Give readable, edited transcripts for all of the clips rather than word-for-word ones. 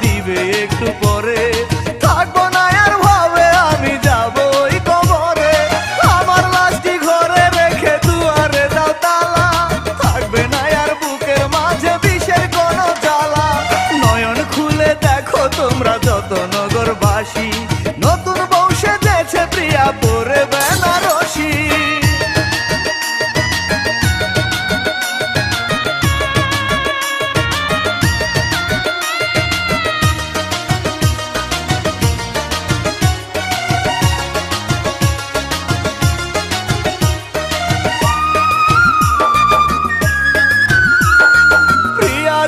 দিবে একটু পরে। থাকবো না আর ভাবে আমি যাবো ওই কবরে, আমার লাশটি ঘরে রেখে দুয়ারে দাও তালা। থাকবে না আর বুকের মাঝে বিষের কোনো জ্বালা। নয়ন খুলে দেখো তোমরা যত নগরবাসী, নতুন বউ সেজেছে প্রিয়া পরে বেনারসি।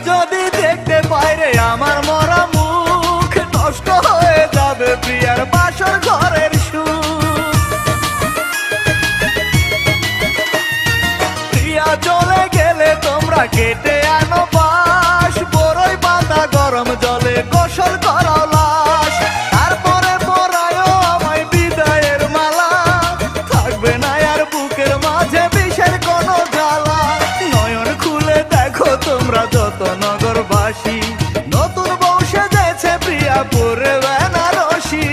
যদি দেখতে পাইরে আমার মরা মুখ, নষ্ট হয়ে যাবে প্রিয়ার বাসর ঘরের সুখ। প্রিয়া চলে গেলে তোমরা কেটে আনো বাঁশ, বড়ই পাতা গরম জলে গোসল করাও লাশ। তারপরে পরায়ও আমায় বিদায়ের মালা, থাকবে না আর বুকের মাঝে বিষের কোনো জ্বালা। নয়ন খুলে দেখো তোমরা যত নগরবাসী, নতুন বউ সেজেছে প্রিয়া পরে বেনারসি।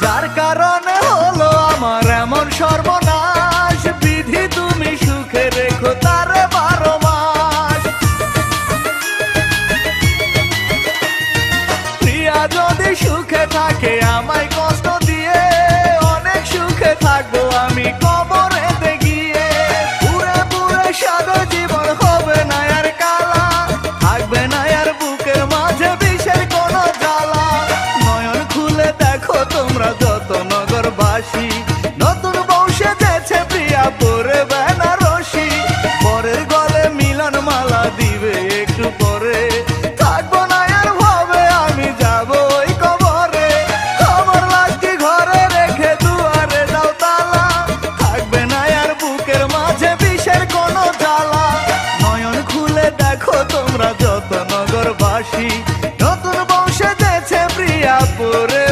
যার কারণে হলো আমার এমন সর্বনাশ, বিধি তুমি সুখে রেখো তারে 12 মাস। প্রিয়া যদি সুখে থাকে আমায় কষ্ট দিয়ে, অনেক সুখে থাকবো আমি কবরেতে গিয়ে। পুরে পুরে সাদা জীবন হবে না আর কালা, থাকবে না আর বুকের মাঝে বিষের কোনো জ্বালা। নয়ন খুলে দেখো তোমরা যত নগরবাসী, নতুন বউ সেজেছে প্রিয়া পরে বেনারসি। পরের গলে মিলন মালা দিবে একটু পরে, থাকবো না আর ভাবে আমি যাবো ওই কবরে। আমার লাশটি ঘরে রেখে দুয়ারে দাও তালা, থাকবে না আর বুকের মাঝে বিষের কোনো জ্বালা। নয়ন খুলে দেখো তোমরা যত নগরবাসী, নতুন বউ সেজেছে প্রিয়া পরে